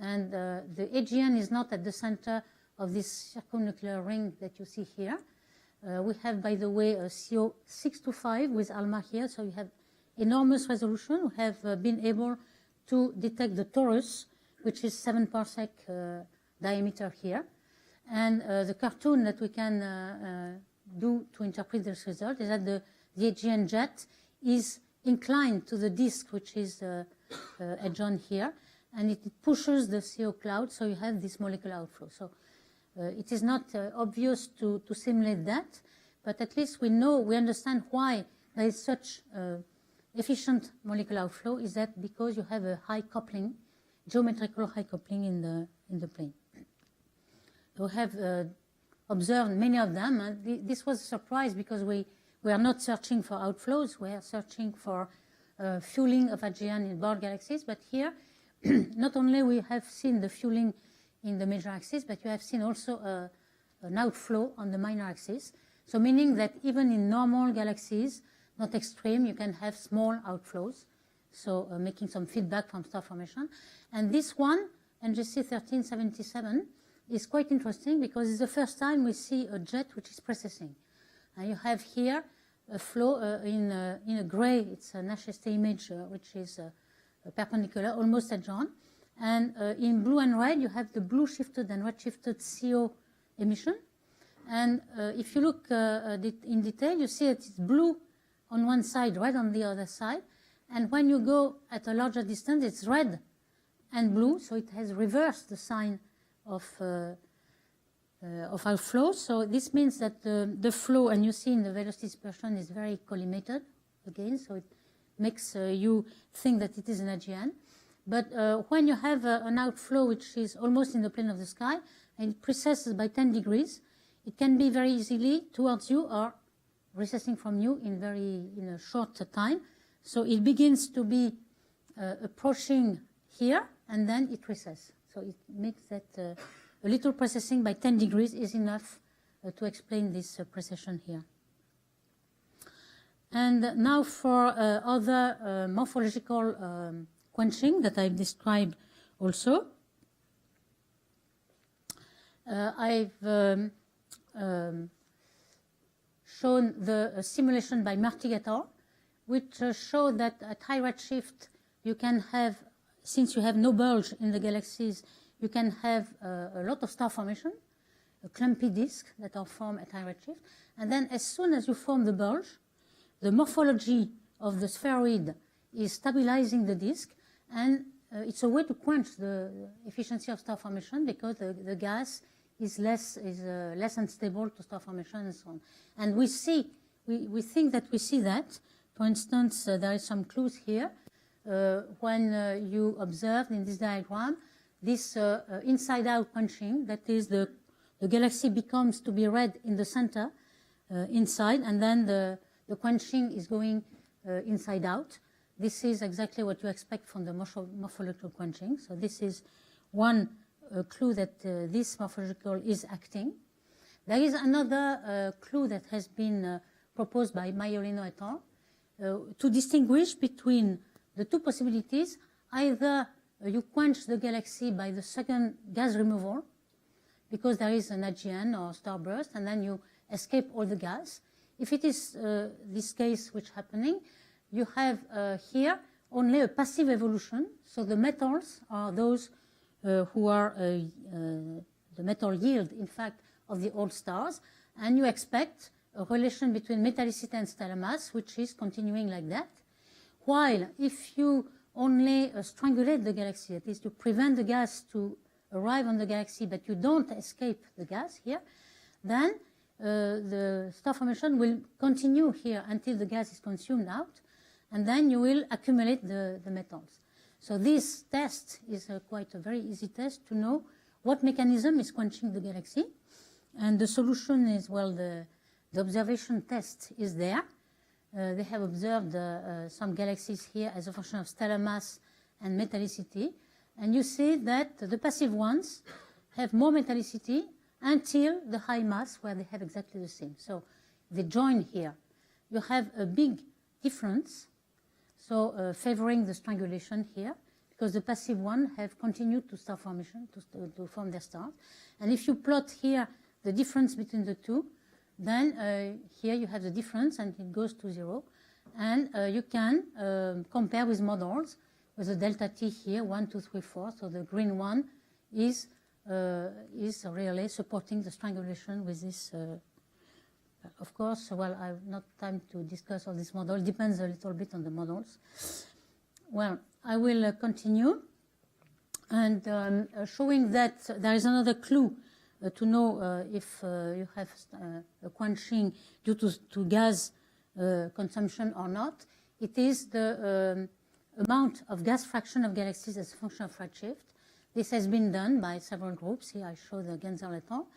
And the AGN is not at the center of this circumnuclear ring that you see here. We have, by the way, a CO 625 with ALMA here, so you have enormous resolution. We have been able to detect the torus, which is 7 parsec diameter here. And the cartoon that we can do to interpret this result is that the AGN jet is inclined to the disk, which is edge-on here, and it pushes the CO cloud, so you have this molecular outflow. So it is not obvious to simulate that, but at least we understand why there is such efficient molecular outflow, is that because you have a high coupling, geometrical high coupling in the plane. We have observed many of them, and this was a surprise because we are not searching for outflows, we are searching for fueling of AGN in bored galaxies, but here not only we have seen the fueling in the major axis, but you have seen also an outflow on the minor axis. So meaning that even in normal galaxies, not extreme, you can have small outflows, so making some feedback from star formation. And this one, NGC 1377, is quite interesting because it's the first time we see a jet which is precessing. And you have here a flow in a gray, it's an HST image which is perpendicular, almost edge-on. And in blue and red, you have the blue shifted and red shifted CO emission. And if you look in detail, you see that it's blue on one side, red on the other side. And when you go at a larger distance, it's red and blue, so it has reversed the sign of outflow. So this means that the flow, and you see in the velocity dispersion, is very collimated again, so it makes you think that it is an AGN. But when you have an outflow which is almost in the plane of the sky, and it precesses by 10 degrees, it can be very easily towards you or recessing from you in a short time. So it begins to be approaching here, and then it recesses. So it makes that a little precessing by 10 degrees is enough to explain this precession here. And now for other morphological quenching that I've described also. I've shown the simulation by Martigator, which show that at high redshift you can have, since you have no bulge in the galaxies, you can have a lot of star formation, a clumpy disk that are formed at high redshift. And then as soon as you form the bulge, the morphology of the spheroid is stabilizing the disk, and it's a way to quench the efficiency of star formation because the gas is less unstable to star formation and so on. And we think that we see that. For instance, there is some clues here. When you observe in this diagram this inside-out quenching, that is the galaxy becomes to be red in the center, inside, and then the quenching is going inside out. This is exactly what you expect from the morphological quenching. So this is one clue that this morphological is acting. There is another clue that has been proposed by Maiorino et al. To distinguish between the two possibilities. Either you quench the galaxy by the second gas removal, because there is an AGN or starburst, and then you escape all the gas. If it is this case which is happening, you have here only a passive evolution. So the metals are those who are the metal yield, in fact, of the old stars, and you expect a relation between metallicity and stellar mass, which is continuing like that. While if you only strangulate the galaxy, that is to prevent the gas to arrive on the galaxy, but you don't escape the gas here, then the star formation will continue here until the gas is consumed out, and then you will accumulate the metals. So this test is quite a very easy test to know what mechanism is quenching the galaxy. And the solution is, well, the observation test is there. They have observed some galaxies here as a function of stellar mass and metallicity. And you see that the passive ones have more metallicity until the high mass, where they have exactly the same. So they join here. You have a big difference, so favoring the strangulation here, because the passive one have continued to star formation, to form their stars. And if you plot here the difference between the two, then here you have the difference, and it goes to 0. And you can compare with models with the delta T here, 1, 2, 3, 4. So the green one is really supporting the strangulation with this. Of course, well, I have not time to discuss all this model. It depends a little bit on the models. Well, I will continue and showing that there is another clue to know if you have a quenching due to gas consumption or not. It is the amount of gas fraction of galaxies as a function of redshift. This has been done by several groups. Here I show the Genzel et al.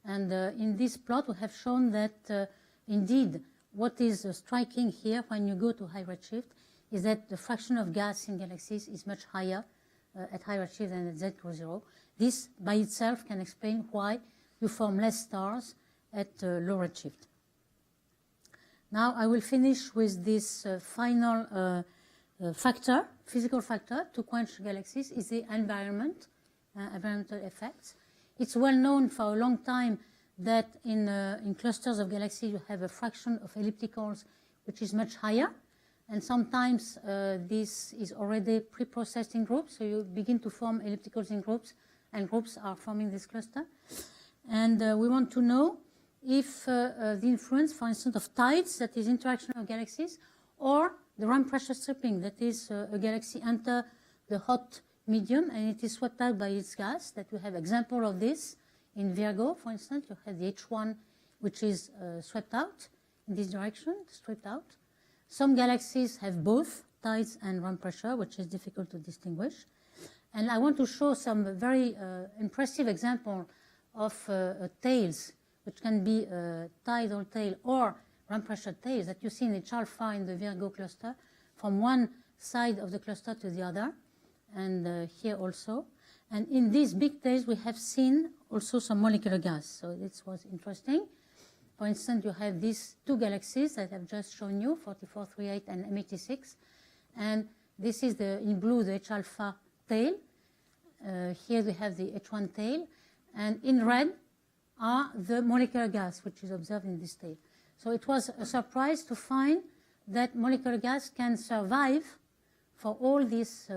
And in this plot we have shown that indeed what is striking here when you go to high redshift is that the fraction of gas in galaxies is much higher at high redshift than at Z0. This by itself can explain why you form less stars at low redshift. Now I will finish with this final factor, physical factor to quench galaxies is the environmental effects. It's well known for a long time that in clusters of galaxies you have a fraction of ellipticals which is much higher, and sometimes this is already pre-processed in groups, so you begin to form ellipticals in groups, and groups are forming this cluster. And we want to know if the influence, for instance, of tides, that is interaction of galaxies, or the ramp pressure stripping, that is a galaxy enter the hot medium and it is swept out by its gas, that we have example of this in Virgo, for instance. You have the H1 which is swept out in this direction, stripped out. Some galaxies have both tides and ramp pressure, which is difficult to distinguish. And I want to show some very impressive example of tails, which can be tidal tail or ramp pressure tails that you see in H alpha in the Virgo cluster, from one side of the cluster to the other, and here also. And in these big tails, we have seen also some molecular gas. So this was interesting. For instance, you have these two galaxies that I've just shown you, 4438 and M86. And this is in blue, the H alpha tail. Here we have the H1 tail. And in red are the molecular gas, which is observed in this tail. So it was a surprise to find that molecular gas can survive for all this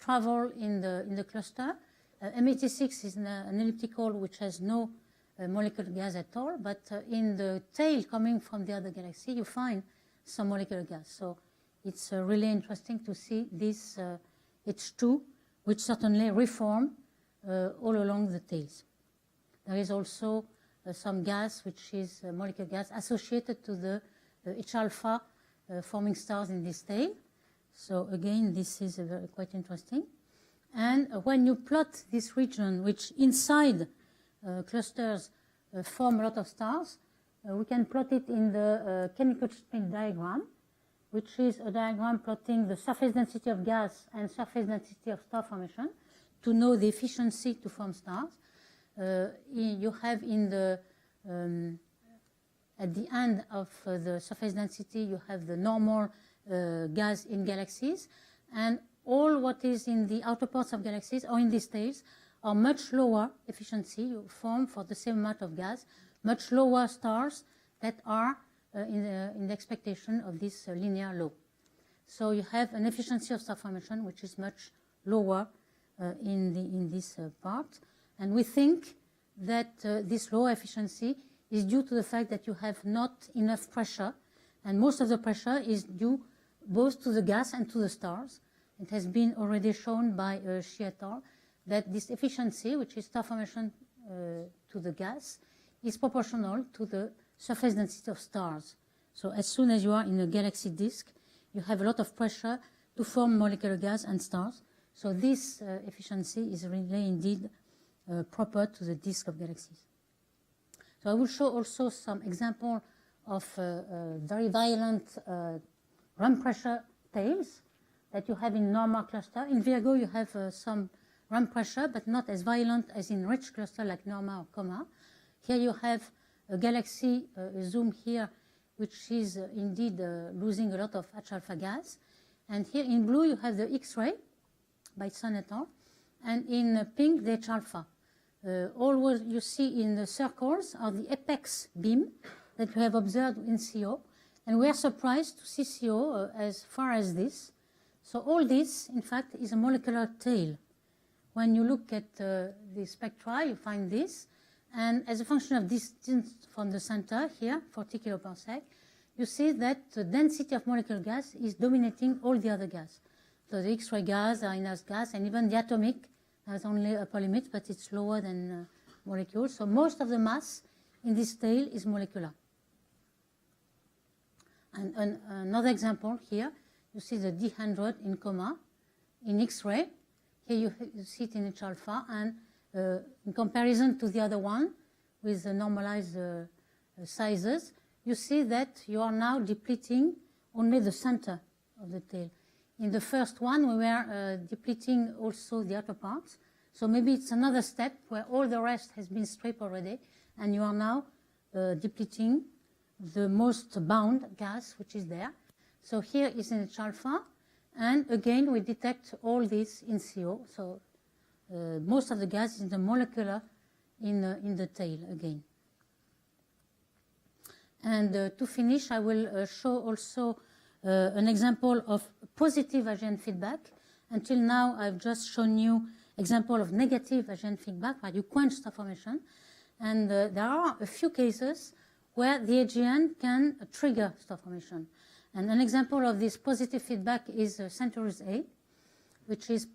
travel in the cluster. M86 is an elliptical which has no molecular gas at all, but in the tail coming from the other galaxy, you find some molecular gas. So it's really interesting to see this H2, which certainly reform all along the tails. There is also some gas, which is molecular gas associated to the H alpha forming stars in this tail. So again, this is quite interesting. And when you plot this region, which inside clusters form a lot of stars, we can plot it in the chemical spin diagram, which is a diagram plotting the surface density of gas and surface density of star formation to know the efficiency to form stars. You have in the at the end of the surface density, you have the normal gas in galaxies, and all what is in the outer parts of galaxies or in these tails are much lower efficiency. You form for the same amount of gas much lower stars that are in the expectation of this linear law. So you have an efficiency of star formation which is much lower in this part, and we think that this low efficiency is due to the fact that you have not enough pressure, and most of the pressure is due both to the gas and to the stars. It has been already shown by Xi et al. That this efficiency, which is star formation to the gas, is proportional to the surface density of stars. So as soon as you are in a galaxy disk, you have a lot of pressure to form molecular gas and stars. So this efficiency is really indeed proper to the disk of galaxies. So I will show also some example of very violent ramp pressure tails that you have in normal cluster. In Virgo, you have some ramp pressure, but not as violent as in rich cluster like Norma or Coma. Here you have a galaxy, zoom here, which is indeed losing a lot of H alpha gas. And here in blue, you have the X-ray by Sun et al. And in pink, the H alpha. All what you see in the circles are the apex beam that you have observed in CO. And we are surprised to see CO as far as this. So all this, in fact, is a molecular tail. When you look at the spectra, you find this. And as a function of distance from the center here, 40 kiloparsec, you see that the density of molecular gas is dominating all the other gas. So the X-ray gas, the ionized gas, and even the atomic has only upper limit, but it's lower than molecules. So most of the mass in this tail is molecular. And another example here, you see the D100 in Coma, in X-ray. Here you see it in H alpha, and in comparison to the other one with the normalized sizes, you see that you are now depleting only the center of the tail. In the first one, we were depleting also the outer parts. So maybe it's another step where all the rest has been stripped already, and you are now depleting the most bound gas which is there. So here is in H alpha, and again we detect all this in CO. So most of the gas is in the molecular in the tail again. And to finish, I will show also an example of positive AGN feedback. Until now, I've just shown you example of negative AGN feedback where you quench star formation. And there are a few cases where the AGN can trigger star formation. And an example of this positive feedback is Centaurus A, which is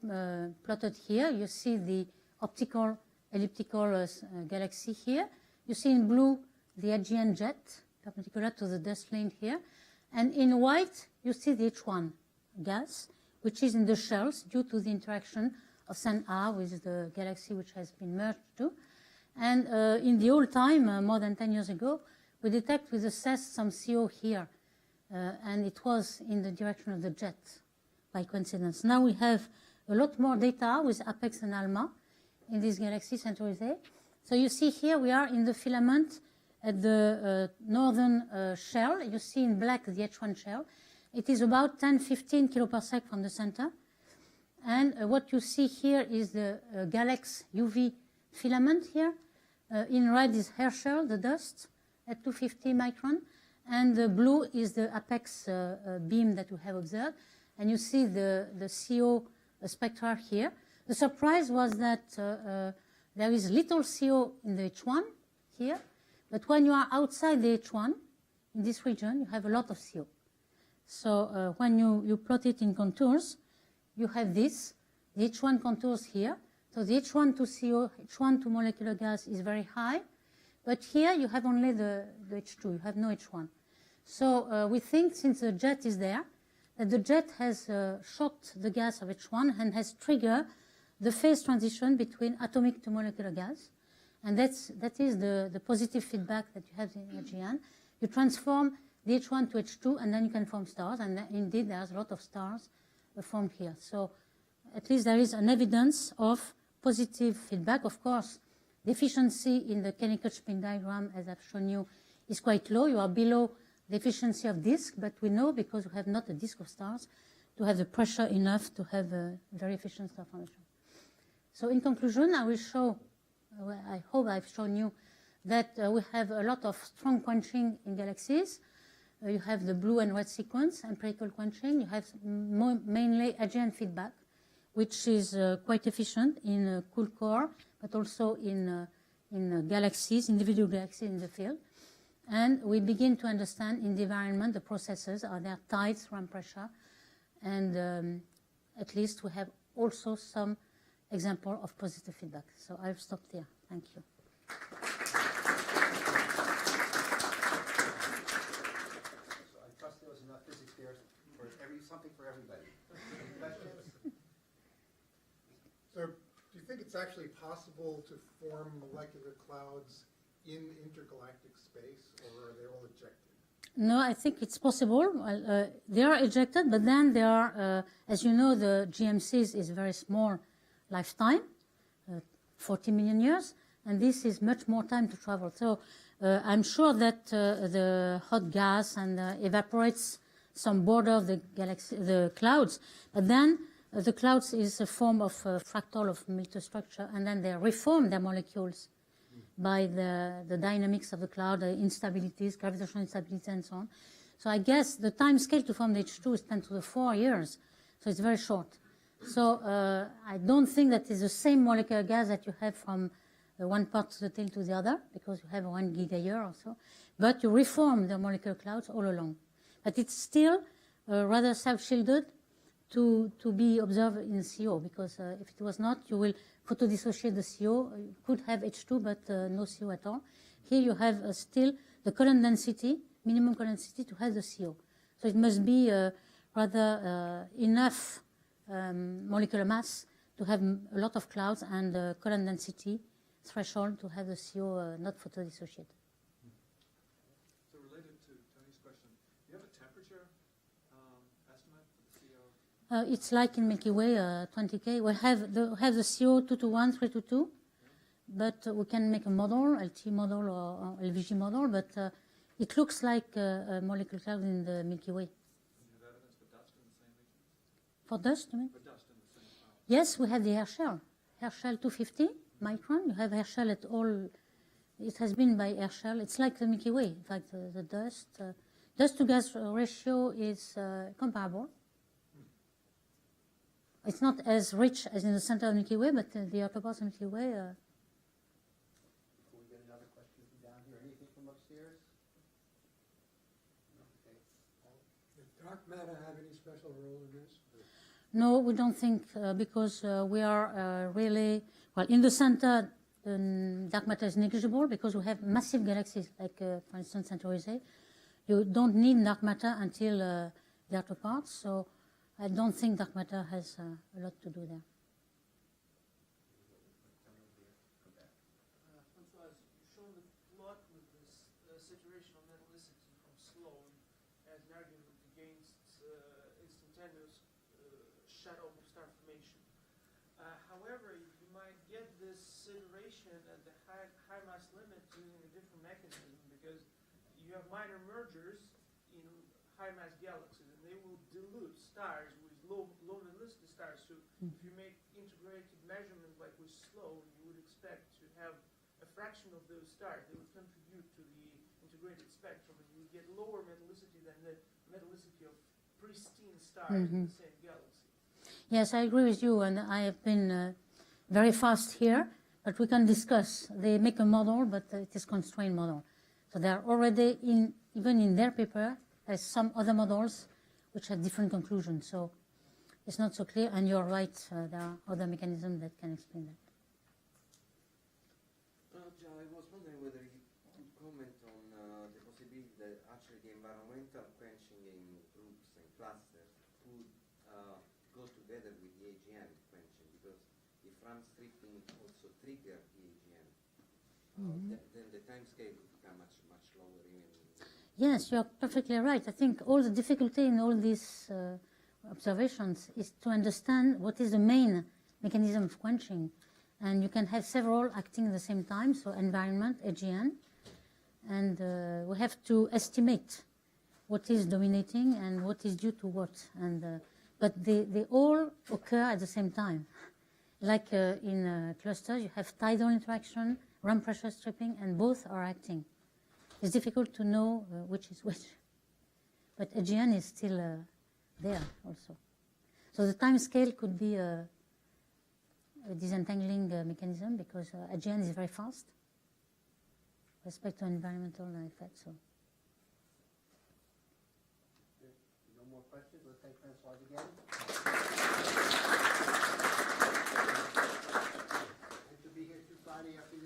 plotted here. You see the optical elliptical galaxy here. You see in blue the AGN jet, perpendicular to the dust lane here. And in white, you see the H1 gas, which is in the shells due to the interaction of Sun R with the galaxy which has been merged too. And in the old time, more than 10 years ago, we detect with the CESS some CO here, and it was in the direction of the jet by coincidence. Now we have a lot more data with APEX and ALMA in this galaxy, Centaurus A. So you see here we are in the filament at the northern shell. You see in black the H1 shell. It is about 10-15 kiloparsec from the center. And what you see here is the Galax UV filament here. In red is Herschel, the dust, at 250 micron. And the blue is the apex beam that we have observed. And you see the CO spectra here. The surprise was that there is little CO in the H1 here. But when you are outside the H1, in this region, you have a lot of CO. So when you plot it in contours, you have this, the H1 contours here. So the H1 to CO, H1 to molecular gas is very high. But here you have only the H2, you have no H1. So we think, since the jet is there, that the jet has shocked the gas of H1 and has triggered the phase transition between atomic to molecular gas. And that is the positive feedback that you have in AGN. You transform the H1 to H2, and then you can form stars. And indeed, there's a lot of stars formed here. So at least there is an evidence of positive feedback. Of course, the efficiency in the chemical spin diagram, as I've shown you, is quite low. You are below the efficiency of disk, but we know, because we have not a disk of stars, to have the pressure enough to have a very efficient star formation. So in conclusion, I will show, I hope I've shown you that we have a lot of strong quenching in galaxies. You have the blue and red sequence, empirical quenching. You have mainly AGN feedback, which is quite efficient in a cool core, but also in galaxies, individual galaxies in the field. And we begin to understand in the environment the processes. Are there tides from pressure? And at least we have also some example of positive feedback. So I'll stop there. Thank you. So I trust there was enough physics there for something for everybody. Any questions? So do you think it's actually possible to form molecular clouds in intergalactic space, or are they all ejected? No, I think it's possible. They are ejected, but then they are, as you know, the GMCs is very small lifetime, 40 million years, and this is much more time to travel. So I'm sure that the hot gas and evaporates some border of the galaxy, the clouds, but then the clouds is a form of fractal of multistructure, and then they reform their molecules by the dynamics of the cloud, the instabilities, gravitational instabilities, and so on. So I guess the time scale to form the H2 is 10 to the 4 years, so it's very short. So I don't think that is the same molecular gas that you have from one part of the tail to the other, because you have 1 giga-year or so. But you reform the molecular clouds all along. But it's still rather self-shielded to be observed in CO, because if it was not, you will photodissociate the CO. You could have H2, but no CO at all. Here you have still the column density, minimum column density, to have the CO. So it must be rather enough molecular mass to have a lot of clouds and column density threshold to have the CO not photodissociated. So related to Tony's question, do you have a temperature estimate for the CO? It's like in Milky Way, 20K. We have the CO 2 to 1, 3 to 2, but we can make a model, LT model or LVG model, but it looks like a molecular cloud in the Milky Way. Do you have evidence for dust in the same region? For dust, you mean? For dust in the same cloud? Yes, we have the Herschel. Herschel 250 micron. You have Herschel at all. It has been by Herschel. It's like the Milky Way. In fact, the dust to gas ratio is comparable. It's not as rich as in the center of Milky Way, but the upper parts of Milky Way. Before we get another question from down here, anything from upstairs? No? Okay. Does dark matter have any special role in this? No, we don't think, because we are really, well, in the center, dark matter is negligible because we have massive galaxies, like, for instance, Centaurus A. You don't need dark matter until the outer parts, so I don't think dark matter has a lot to do there. saturation of metallicity from slow as an argument against instantaneous shut-off of star formation. However, you might get this saturation at the high mass limit using a different mechanism, because you have minor mergers in high mass galaxies, and they will dilute stars with low metallicity stars. So if you make integrated measurements like with slow, you would expect to have a fraction of those stars. They would contribute to the integrated spectrum, and you would get lower metallicity than the metallicity of pristine stars in the same galaxy. Yes, I agree with you, and I have been very fast here, but we can discuss. They make a model, but it is constrained model. So they are already even in their paper, there's some other models which have different conclusions. So it's not so clear, and you're right, there are other mechanisms that can explain that. John, I was wondering whether you could comment on the possibility that actually the environmental quenching in groups and clusters could go together with the AGN quenching, because if RAM stripping also trigger the AGN, then the time scale would become much lower even. Yes, you're perfectly right. I think all the difficulty in all these observations is to understand what is the main mechanism of quenching. And you can have several acting at the same time, so environment, AGN, and we have to estimate what is dominating and what is due to what. And but they all occur at the same time. Like in clusters, you have tidal interaction, RAM pressure stripping, and both are acting. It's difficult to know which is which, but AGN is still there also. So the time scale could be a disentangling mechanism, because AGN is very fast with respect to environmental effects. So. No more questions? Let's thank Francoise again. Good to be here through Friday afternoon.